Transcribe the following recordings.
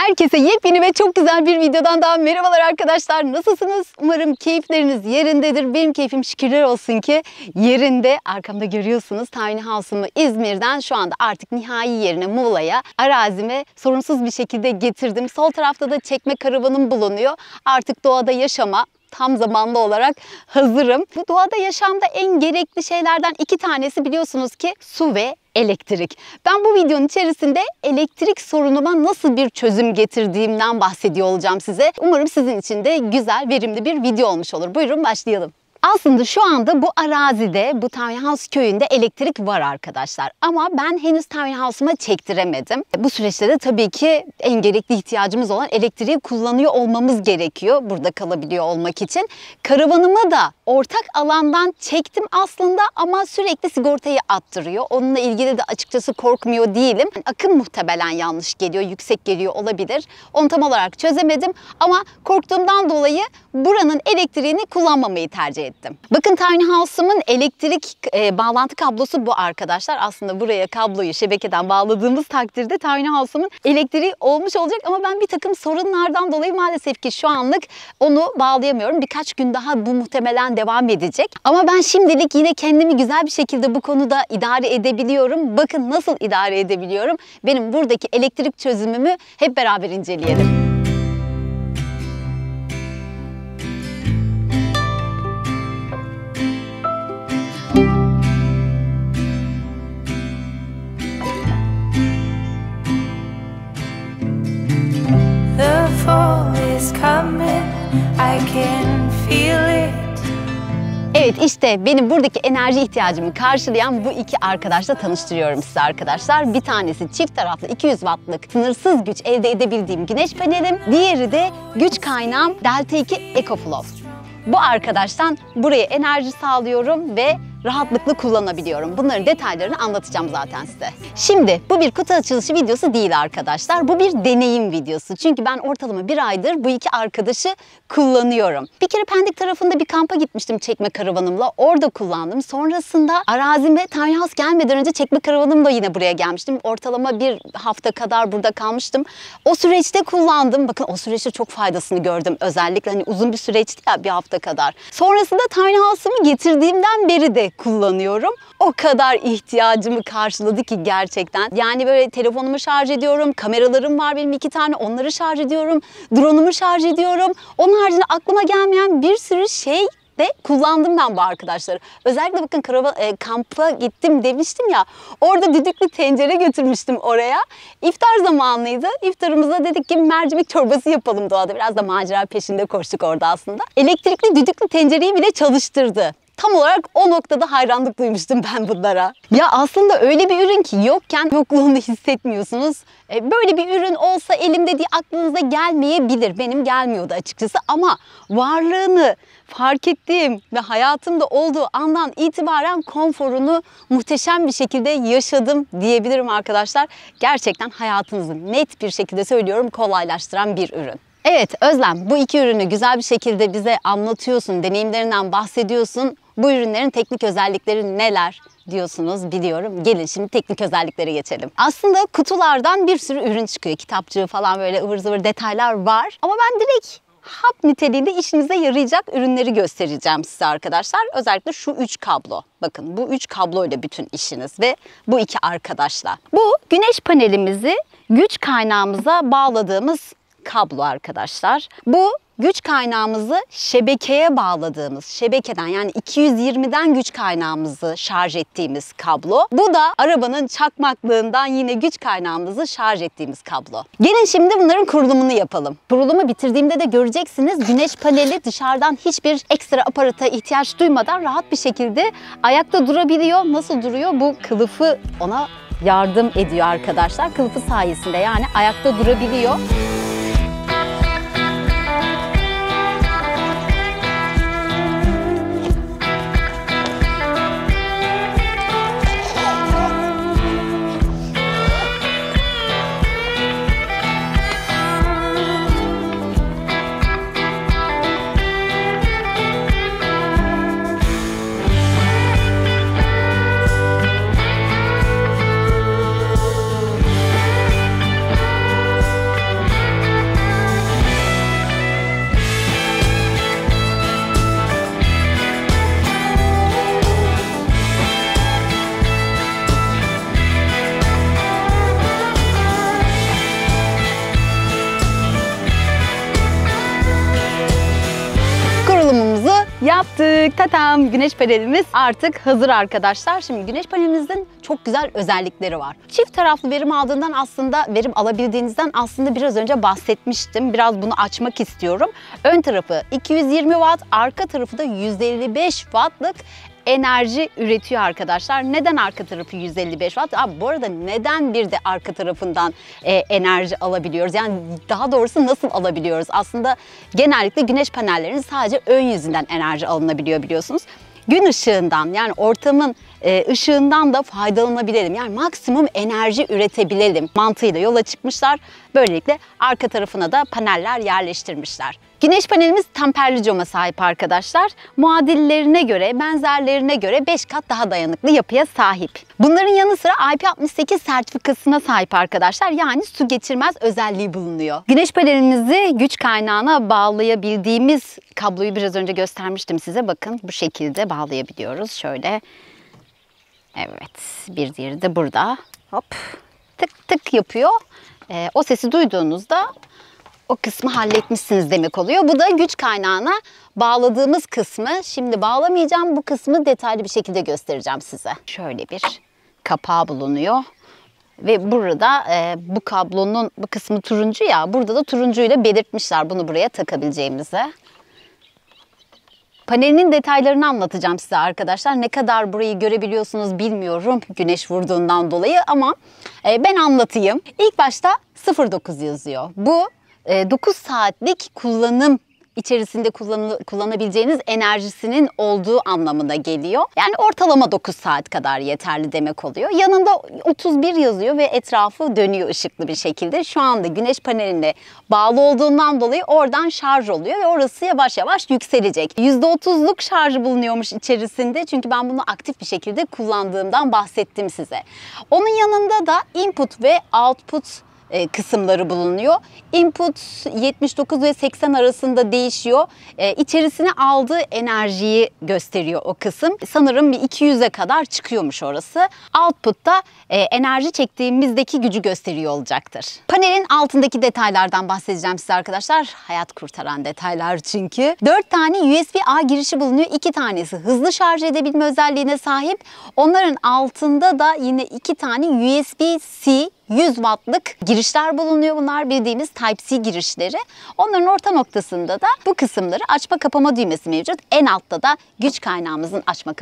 Herkese yepyeni ve çok güzel bir videodan daha merhabalar arkadaşlar. Nasılsınız? Umarım keyifleriniz yerindedir. Benim keyfim şükürler olsun ki yerinde. Arkamda görüyorsunuz Tiny House'umu İzmir'den şu anda artık nihai yerine Muğla'ya, arazime sorunsuz bir şekilde getirdim. Sol tarafta da çekme karavanım bulunuyor. Artık doğada yaşama tam zamanlı olarak hazırım. Bu doğada yaşamda en gerekli şeylerden iki tanesi biliyorsunuz ki su ve elektrik. Ben bu videonun içerisinde elektrik sorunuma nasıl bir çözüm getirdiğimden bahsediyor olacağım size. Umarım sizin için de güzel, verimli bir video olmuş olur. Buyurun başlayalım. Aslında şu anda bu arazide, bu Tiny House köyünde elektrik var arkadaşlar. Ama ben henüz Tiny House'uma çektiremedim. Bu süreçte de tabii ki en gerekli ihtiyacımız olan elektriği kullanıyor olmamız gerekiyor. Burada kalabiliyor olmak için. Karavanıma da ortak alandan çektim aslında ama sürekli sigortayı attırıyor. Onunla ilgili de açıkçası korkmuyor değilim. Akım muhtemelen yanlış geliyor, yüksek geliyor olabilir. Onu tam olarak çözemedim ama korktuğumdan dolayı buranın elektriğini kullanmamayı tercih ettim. Bakın Tiny House'umun elektrik bağlantı kablosu bu arkadaşlar. Aslında buraya kabloyu şebekeden bağladığımız takdirde Tiny House'umun elektriği olmuş olacak ama ben bir takım sorunlardan dolayı maalesef ki şu anlık onu bağlayamıyorum. Birkaç gün daha bu muhtemelen devam edecek. Ama ben şimdilik yine kendimi güzel bir şekilde bu konuda idare edebiliyorum. Bakın nasıl idare edebiliyorum. Benim buradaki elektrik çözümümü hep beraber inceleyelim. Evet işte benim buradaki enerji ihtiyacımı karşılayan bu iki arkadaşla tanıştırıyorum size arkadaşlar. Bir tanesi çift taraflı 200 wattlık sınırsız güç elde edebildiğim güneş panelim. Diğeri de güç kaynağım Delta 2 EcoFlow. Bu arkadaştan buraya enerji sağlıyorum ve rahatlıkla kullanabiliyorum. Bunların detaylarını anlatacağım zaten size. Şimdi bu bir kutu açılışı videosu değil arkadaşlar. Bu bir deneyim videosu. Çünkü ben ortalama bir aydır bu iki arkadaşı kullanıyorum. Bir kere Pendik tarafında bir kampa gitmiştim çekme karavanımla. Orada kullandım. Sonrasında arazime Tiny House gelmeden önce çekme karavanımla yine buraya gelmiştim. Ortalama bir hafta kadar burada kalmıştım. O süreçte kullandım. Bakın o süreçte çok faydasını gördüm. Özellikle hani uzun bir süreçti ya, bir hafta kadar. Sonrasında Tiny House'umu getirdiğimden beri de kullanıyorum. O kadar ihtiyacımı karşıladı ki gerçekten. Yani böyle telefonumu şarj ediyorum, kameralarım var benim 2 tane, onları şarj ediyorum, drone'umu şarj ediyorum. Onun haricinde aklıma gelmeyen bir sürü şey de kullandım ben bu arkadaşları. Özellikle bakın kampa gittim demiştim ya, orada düdüklü tencere götürmüştüm oraya. İftar zamanıydı. İftarımızda dedik ki mercimek çorbası yapalım doğada. Biraz da macera peşinde koştuk orada aslında. Elektrikli düdüklü tencereyi bile çalıştırdı. Tam olarak o noktada hayranlık duymuştum ben bunlara. Ya aslında öyle bir ürün ki yokken yokluğunu hissetmiyorsunuz. Böyle bir ürün olsa elimde diye aklınıza gelmeyebilir. Benim gelmiyordu açıkçası ama varlığını fark ettiğim ve hayatımda olduğu andan itibaren konforunu muhteşem bir şekilde yaşadım diyebilirim arkadaşlar. Gerçekten hayatınızı net bir şekilde söylüyorum kolaylaştıran bir ürün. Evet Özlem, bu iki ürünü güzel bir şekilde bize anlatıyorsun, deneyimlerinden bahsediyorsun. Bu ürünlerin teknik özellikleri neler diyorsunuz biliyorum. Gelin şimdi teknik özelliklere geçelim. Aslında kutulardan bir sürü ürün çıkıyor. Kitapçığı falan böyle ıvır zıvır detaylar var. Ama ben direkt hap niteliğinde işinize yarayacak ürünleri göstereceğim size arkadaşlar. Özellikle şu 3 kablo. Bakın bu 3 kabloyla bütün işiniz ve bu iki arkadaşla. Bu güneş panelimizi güç kaynağımıza bağladığımız kablo arkadaşlar. Bu güç kaynağımızı şebekeye bağladığımız, şebekeden yani 220'den güç kaynağımızı şarj ettiğimiz kablo. Bu da arabanın çakmaklığından yine güç kaynağımızı şarj ettiğimiz kablo. Gelin şimdi bunların kurulumunu yapalım. Kurulumu bitirdiğimde de göreceksiniz güneş paneli dışarıdan hiçbir ekstra aparata ihtiyaç duymadan rahat bir şekilde ayakta durabiliyor. Nasıl duruyor? Bu kılıfı ona yardım ediyor arkadaşlar. Kılıfı sayesinde yani ayakta durabiliyor. yaptık. Tatam, güneş panelimiz artık hazır arkadaşlar. Şimdi güneş panelimizin çok güzel özellikleri var. Çift taraflı verim verim alabildiğinizden aslında biraz önce bahsetmiştim. Biraz bunu açmak istiyorum. Ön tarafı 220 watt, arka tarafı da 155 wattlık enerji üretiyor arkadaşlar. Neden arka tarafı 155 watt? Bu arada neden bir de arka tarafından enerji alabiliyoruz? Yani daha doğrusu nasıl alabiliyoruz? Aslında genellikle güneş panellerinin sadece ön yüzünden enerji alınabiliyor biliyorsunuz. Gün ışığından yani ortamın ışığından da faydalanabilelim. Yani maksimum enerji üretebilelim mantığıyla yola çıkmışlar. Böylelikle arka tarafına da paneller yerleştirmişler. Güneş panelimiz tamperli cama sahip arkadaşlar. Muadillerine göre, benzerlerine göre 5 kat daha dayanıklı yapıya sahip. Bunların yanı sıra IP68 sertifikasına sahip arkadaşlar. Yani su geçirmez özelliği bulunuyor. Güneş panelimizi güç kaynağına bağlayabildiğimiz kabloyu biraz önce göstermiştim size. Bakın bu şekilde bağlayabiliyoruz. Şöyle. Evet, bir diğeri de burada. Hop, tık tık yapıyor. O sesi duyduğunuzda o kısmı halletmişsiniz demek oluyor. Bu da güç kaynağına bağladığımız kısmı. Şimdi bağlamayacağım, bu kısmı detaylı bir şekilde göstereceğim size. Şöyle bir kapağı bulunuyor. Ve burada bu kablonun bu kısmı turuncu ya, burada da turuncuyla belirtmişler bunu buraya takabileceğimize. Panelinin detaylarını anlatacağım size arkadaşlar. Ne kadar burayı görebiliyorsunuz bilmiyorum güneş vurduğundan dolayı ama ben anlatayım. İlk başta 09 yazıyor. Bu 9 saatlik kullanım içerisinde kullanabileceğiniz enerjisinin olduğu anlamına geliyor. Yani ortalama 9 saat kadar yeterli demek oluyor. Yanında 31 yazıyor ve etrafı dönüyor ışıklı bir şekilde. Şu anda güneş paneline bağlı olduğundan dolayı oradan şarj oluyor ve orası yavaş yavaş yükselecek. %30'luk şarjı bulunuyormuş içerisinde. Çünkü ben bunu aktif bir şekilde kullandığımdan bahsettim size. Onun yanında da input ve output kısımları bulunuyor. Input 79 ve 80 arasında değişiyor. İçerisine aldığı enerjiyi gösteriyor o kısım. Sanırım bir 200'e kadar çıkıyormuş orası. Output'ta enerji çektiğimizdeki gücü gösteriyor olacaktır. Panelin altındaki detaylardan bahsedeceğim size arkadaşlar. Hayat kurtaran detaylar çünkü. 4 tane USB-A girişi bulunuyor. 2 tanesi hızlı şarj edebilme özelliğine sahip. Onların altında da yine 2 tane USB-C 100 wattlık girişler bulunuyor. Bunlar bildiğimiz Type-C girişleri. Onların orta noktasında da bu kısımları açma kapama düğmesi mevcut. En altta da güç kaynağımızın açma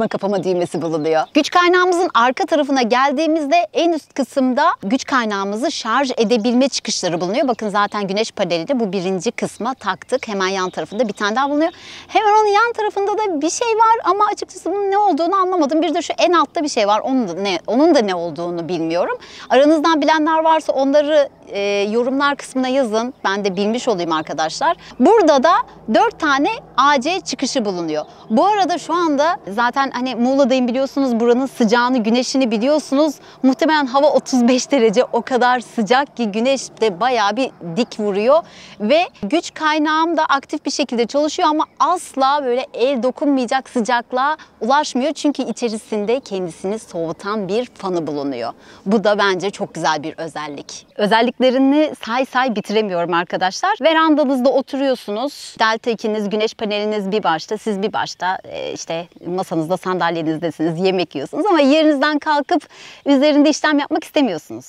kapama düğmesi bulunuyor. Güç kaynağımızın arka tarafına geldiğimizde en üst kısımda güç kaynağımızı şarj edebilme çıkışları bulunuyor. Bakın zaten güneş paneli bu birinci kısma taktık. Hemen yan tarafında bir tane daha bulunuyor. Hemen onun yan tarafında da bir şey var ama açıkçası bunun ne olduğunu anlamadım. Bir de şu en altta bir şey var. Onun da ne olduğunu bilmiyorum. Aranızdan bilenler varsa onları yorumlar kısmına yazın. Ben de bilmiş olayım arkadaşlar. Burada da 4 tane AC çıkışı bulunuyor. Bu arada şu anda zaten hani Muğla'dayım biliyorsunuz, buranın sıcağını, güneşini biliyorsunuz. Muhtemelen hava 35 derece, o kadar sıcak ki güneş de bayağı bir dik vuruyor. Ve güç kaynağım da aktif bir şekilde çalışıyor ama asla böyle el dokunmayacak sıcaklığa ulaşmıyor. Çünkü içerisinde kendisini soğutan bir fanı bulunuyor. Bu da bence çok güzel bir özellik. Özelliklerini say bitiremiyorum arkadaşlar. Verandanızda oturuyorsunuz. Delta 2'niz, güneş paneliniz bir başta, siz bir başta işte masanızda, sandalyenizdesiniz, yemek yiyorsunuz ama yerinizden kalkıp üzerinde işlem yapmak istemiyorsunuz.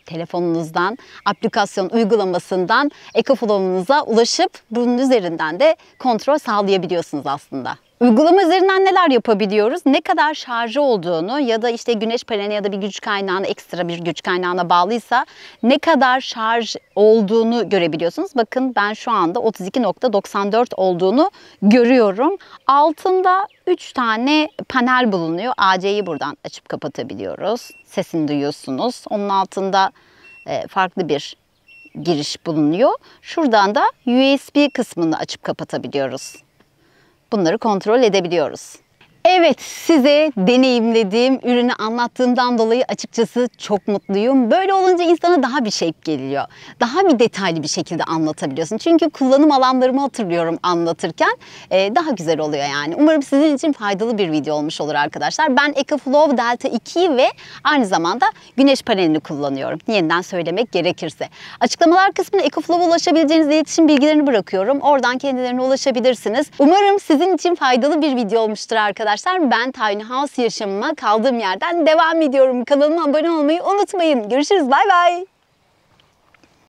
Telefonunuzdan, aplikasyon uygulamasından EcoFlow'unuza ulaşıp bunun üzerinden de kontrol sağlayabiliyorsunuz aslında. Uygulama üzerinden neler yapabiliyoruz? Ne kadar şarjı olduğunu ya da işte güneş paneline ya da bir güç kaynağına, ekstra bir güç kaynağına bağlıysa ne kadar şarj olduğunu görebiliyorsunuz. Bakın ben şu anda 32.94 olduğunu görüyorum. Altında 3 tane panel bulunuyor. AC'yi buradan açıp kapatabiliyoruz. Sesini duyuyorsunuz. Onun altında farklı bir giriş bulunuyor. Şuradan da USB kısmını açıp kapatabiliyoruz. Bunları kontrol edebiliyoruz. Evet, size deneyimlediğim ürünü anlattığımdan dolayı açıkçası çok mutluyum. Böyle olunca insana daha bir şevk geliyor. Daha bir detaylı bir şekilde anlatabiliyorsun. Çünkü kullanım alanlarımı hatırlıyorum anlatırken. Daha güzel oluyor yani. Umarım sizin için faydalı bir video olmuş olur arkadaşlar. Ben EcoFlow Delta 2'yi ve aynı zamanda güneş panelini kullanıyorum. Yeniden söylemek gerekirse. Açıklamalar kısmına EcoFlow'a ulaşabileceğiniz iletişim bilgilerini bırakıyorum. Oradan kendilerine ulaşabilirsiniz. Umarım sizin için faydalı bir video olmuştur arkadaşlar. Ben Tiny House yaşamıma kaldığım yerden devam ediyorum. Kanalıma abone olmayı unutmayın. Görüşürüz. Bay bay.